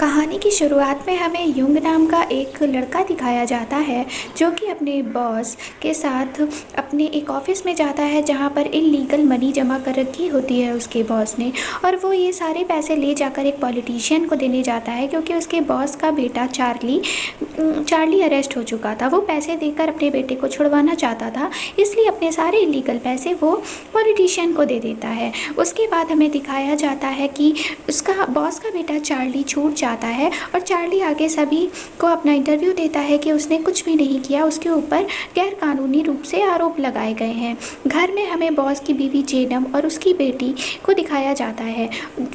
कहानी की शुरुआत में हमें युंग नाम का एक लड़का दिखाया जाता है जो कि अपने बॉस के साथ अपने एक ऑफिस में जाता है जहां पर इल्लीगल मनी जमा कर रखी होती है उसके बॉस ने। और वो ये सारे पैसे ले जाकर एक पॉलिटिशियन को देने जाता है क्योंकि उसके बॉस का बेटा चार्ली अरेस्ट हो चुका था। वो पैसे देकर अपने बेटे को छुड़वाना चाहता था, इसलिए अपने सारे इल्लीगल पैसे वो पॉलिटिशियन को दे देता है। उसके बाद हमें दिखाया जाता है कि उसका बॉस का बेटा चार्ली छूट जाता है और चार्ली आगे सभी को अपना इंटरव्यू देता है कि उसने कुछ भी नहीं किया, उसके ऊपर गैर कानूनी रूप से आरोप लगाए गए हैं। घर में हमें बॉस की बीवी जेनम और उसकी बेटी को दिखाया जाता है।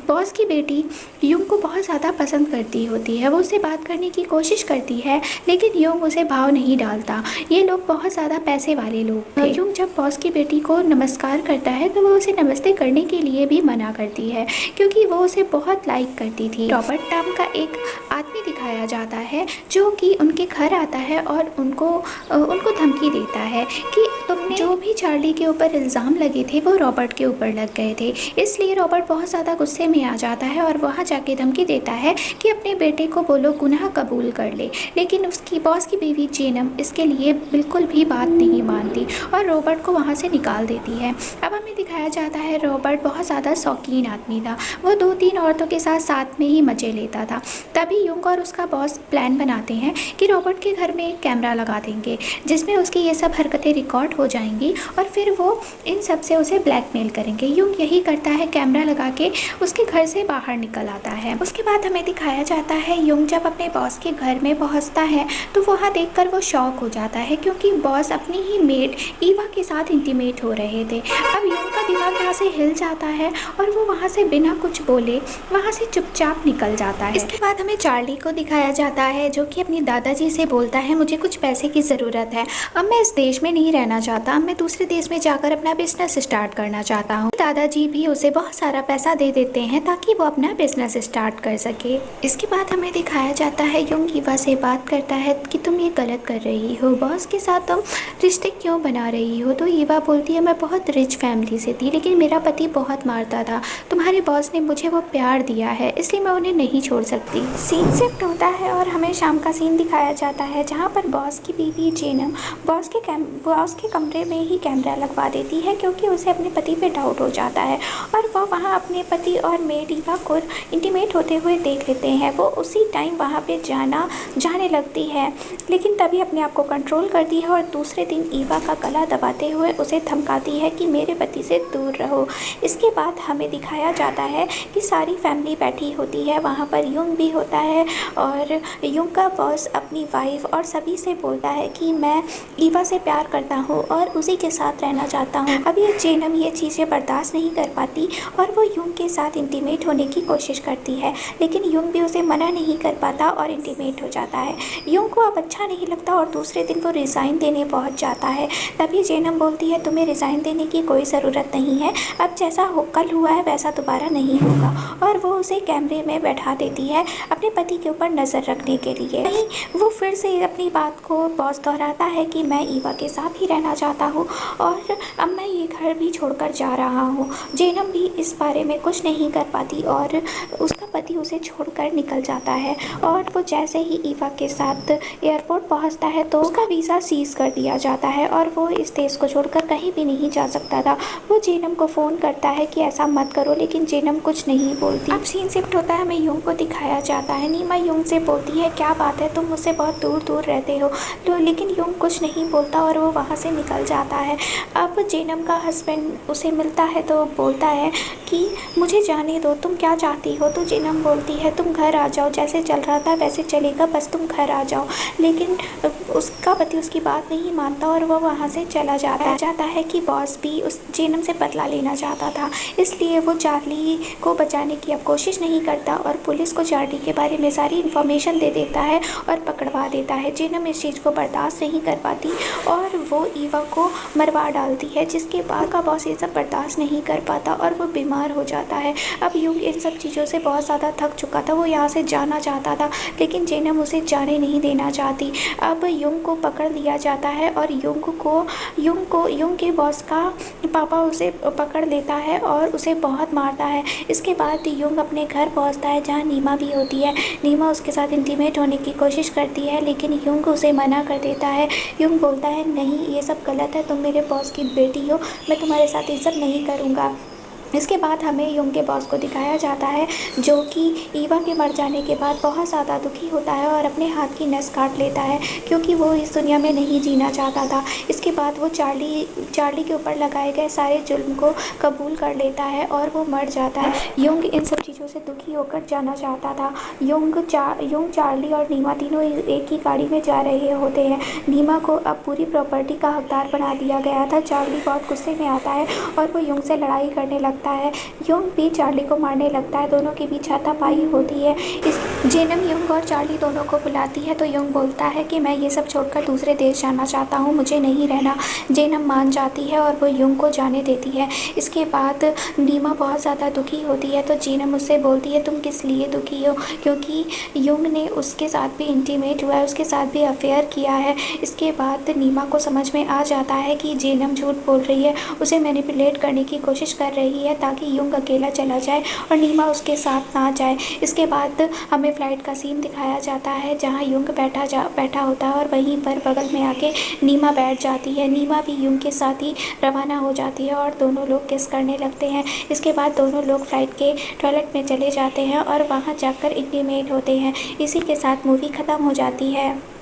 बॉस की बेटी युंग को बहुत ज़्यादा पसंद करती होती है, वो उससे बात करने की कोशिश करती है लेकिन युंग उसे भाव नहीं डालता। ये लोग बहुत ज़्यादा पैसे वाले लोग थे। युंग जब बॉस की बेटी को नमस्कार करता है तो वो उसे नमस्ते करने के लिए भी मना करती है क्योंकि वो उसे बहुत लाइक करती थी। रॉबर्ट नाम का एक आदमी दिखाया जाता है जो कि उनके घर आता है और उनको धमकी देता है कि तुमने जो भी चार्ली के ऊपर इल्ज़ाम लगे थे वो रॉबर्ट के ऊपर लग गए थे। इसलिए रॉबर्ट बहुत ज़्यादा गुस्से में आ जाता है और वहाँ जाके धमकी देता है कि अपने बेटे को बोलो गुनाह कबूल कर ले। लेकिन उसकी बॉस की बीवी जेनम इसके लिए बिल्कुल भी बात नहीं मानती और रॉबर्ट को वहाँ से निकाल देती है। अब हमें दिखाया जाता है रॉबर्ट बहुत ज़्यादा शौकीन आदमी था, वो 2-3 औरतों के साथ में ही मजे लेता था। तभी युंग और उसका बॉस प्लान बनाते हैं कि रॉबर्ट के घर में एक कैमरा लगा देंगे जिसमें उसकी ये सब हरकतें रिकॉर्ड हो जाएंगी और फिर वो इन सब से उसे ब्लैकमेल करेंगे। युंग यही करता है, कैमरा लगा के उसके घर से बाहर निकल आता है। उसके बाद हमें दिखाया जाता है युंग जब अपने बॉस के घर में पहुंचता है तो वहाँ देखकर वो शॉक हो जाता है क्योंकि बॉस अपनी ही मेड ईवा के साथ इंटीमेट हो रहे थे। अब युंग का दिमाग यहाँ से हिल जाता है और वो वहाँ से बिना कुछ बोले वहाँ से चुपचाप निकल जाता है। इसके बाद हमें चार्ली को दिखाया जाता है जो कि अपनी दादाजी से बोलता है मुझे कुछ पैसे की ज़रूरत है, अब मैं इस देश में नहीं रहना चाहता, अब मैं दूसरे देश में जाकर अपना बिजनेस स्टार्ट करना चाहता हूँ। दादाजी भी उसे बहुत सारा पैसा दे देते हैं ताकि वो अपना बिजनेस स्टार्ट कर सके। इसके बाद हमें दिखाया जाता है युंग ईवा से बात करता है कि तुम ये गलत कर रही हो, बॉस के साथ तुम रिश्ते क्यों बना रही हो। तो ईवा बोलती है मैं बहुत रिच फैमिली से थी लेकिन मेरा पति बहुत मारता था, तुम्हारे बॉस ने मुझे वो प्यार दिया है इसलिए मैं उन्हें नहीं छोड़ सकती। सीन शिफ्ट होता है और हमें शाम का सीन दिखाया जाता है जहाँ पर बॉस की बीवी जेनम बॉस के कमरे में ही कैमरा लगवा देती है क्योंकि उसे अपने पति पे डाउट हो जाता है और वह वहाँ अपने पति और मेड ईवा को इंटीमेट होते हुए देख लेते हैं। वो उसी टाइम वहाँ पे जाने लगती है लेकिन तभी अपने आप को कंट्रोल करती है और दूसरे दिन ईवा का गला दबाते हुए उसे धमकाती है कि मेरे पति से दूर रहो। इसके बाद हमें दिखाया जाता है कि सारी फैमिली बैठी होती है, वहाँ पर युंग भी होता है और युंग का बॉस अपनी वाइफ और सभी से बोलता है कि मैं ईवा से प्यार करता हूँ और उसी के साथ रहना चाहता हूँ। अब ये जेनम ये चीज़ें बर्दाश्त नहीं कर पाती और वो युंग के साथ इंटीमेट होने की कोशिश करती है लेकिन युंग भी उसे मना नहीं कर पाता और इंटीमेट हो जाता है। युंग को अब अच्छा नहीं लगता और दूसरे दिन वो रिज़ाइन देने पहुँच जाता है। तभी जेनम बोलती है तुम्हें रिज़ाइन देने की कोई ज़रूरत नहीं है, अब जैसा कल हुआ है वैसा दोबारा नहीं होगा। और वो उसे कैमरे में बैठा देती है अपने पति के ऊपर नज़र रखने के लिए। वहीं वो फिर से अपनी बात को बॉस दोहराता है कि मैं ईवा के साथ ही रहना चाहता हूँ और अब मैं ये घर भी छोड़कर जा रहा हूँ। जेनम भी इस बारे में कुछ नहीं कर पाती और उसका पति उसे छोड़कर निकल जाता है और वो जैसे ही ईवा के साथ एयरपोर्ट पहुँचता है तो उसका वीज़ा सीज कर दिया जाता है और वो इस देश को छोड़कर कहीं भी नहीं जा सकता था। वो जेनम को फ़ोन करता है कि ऐसा मत करो लेकिन जेनम कुछ नहीं बोलती। अब सीन शिफ्ट होता है, हमें युंग को दिखाया जाता है। नीमा युंग से बोलती है क्या बात है तुम मुझसे बहुत दूर दूर रहते हो, लेकिन युंग कुछ नहीं बोलता और वो वहाँ से निकल जाता है। अब जेनम का हस्बैंड उसे मिलता है तो बोलता है कि मुझे जाने दो, तुम क्या चाहती हो। तो जेनम बोलती है तुम घर आ जाओ, जैसे चल रहा था वैसे चलेगा, बस तुम घर आ जाओ। लेकिन उसका पति उसकी बात नहीं मानता और वो वहाँ से चला जाता है कि बॉस भी उस जेनम से बदला लेना चाहता था, इसलिए वो चार्ली को बचाने की अब कोशिश नहीं करता और पुलिस को चार्ली के बारे में सारी इन्फॉर्मेशन दे देता है और पकड़वा देता है। जेनम इस चीज़ को बर्दाश्त नहीं कर पाती और वो ईवा ईवा को मरवा डालती है, जिसके बाद का बॉस ये सब बर्दाश्त नहीं कर पाता और वो बीमार हो जाता है। अब युंग इन सब चीज़ों से बहुत ज़्यादा थक चुका था, वो यहाँ से जाना चाहता था लेकिन जेनम उसे जाने नहीं देना चाहती। अब युंग को पकड़ लिया जाता है और युंग के बॉस का पापा उसे पकड़ लेता है और उसे बहुत मारता है। इसके बाद युंग अपने घर पहुंचता है जहां नीमा भी होती है। नीमा उसके साथ इंटीमेट होने की कोशिश करती है लेकिन युंग उसे मना कर देता है। युंग बोलता है नहीं, ये सब गलत है, तुम मेरे बॉस की बेटी हो, मैं तुम्हारे साथ ये सब नहीं करूँगा। इसके बाद हमें युंग के बॉस को दिखाया जाता है जो कि ईवा के मर जाने के बाद बहुत ज़्यादा दुखी होता है और अपने हाथ की नस काट लेता है क्योंकि वो इस दुनिया में नहीं जीना चाहता था। इसके बाद वो चार्ली के ऊपर लगाए गए सारे जुल्म को कबूल कर लेता है और वो मर जाता है। युंग इन सब चीज़ों से दुखी होकर जाना चाहता था। युंग चार्ली और नीमा तीनों एक ही गाड़ी में जा रहे होते हैं। नीमा को अब पूरी प्रॉपर्टी का हकदार बना दिया गया था। चार्ली बहुत गुस्से में आता है और वो युंग से लड़ाई करने लगता है। युंग भी चार्ली को मारने लगता है, दोनों के बीच हाथापाई होती है। जेनम युंग और चार्ली दोनों को बुलाती है तो युंग बोलता है कि मैं ये सब छोड़कर दूसरे देश जाना चाहता हूँ, मुझे नहीं रहना। जेनम मान जाती है और वो युंग को जाने देती है। इसके बाद नीमा बहुत ज़्यादा दुखी होती है तो जेनम उससे बोलती है तुम किस लिए दुखी हो, क्योंकि युंग ने उसके साथ भी इंटीमेट हुआ है, उसके साथ भी अफेयर किया है। इसके बाद नीमा को समझ में आ जाता है कि जेनम झूठ बोल रही है, उसे मैनिपुलेट करने की कोशिश कर रही है ताकि युंग अकेला चला जाए और नीमा उसके साथ ना जाए। इसके बाद हमें फ्लाइट का सीन दिखाया जाता है जहां युंग बैठा होता है और वहीं पर बगल में आके नीमा बैठ जाती है। नीमा भी युंग के साथ ही रवाना हो जाती है और दोनों लोग किस करने लगते हैं। इसके बाद दोनों लोग फ्लाइट के टॉयलेट में चले जाते हैं और वहाँ जाकर इंटीमेट होते हैं। इसी के साथ मूवी ख़त्म हो जाती है।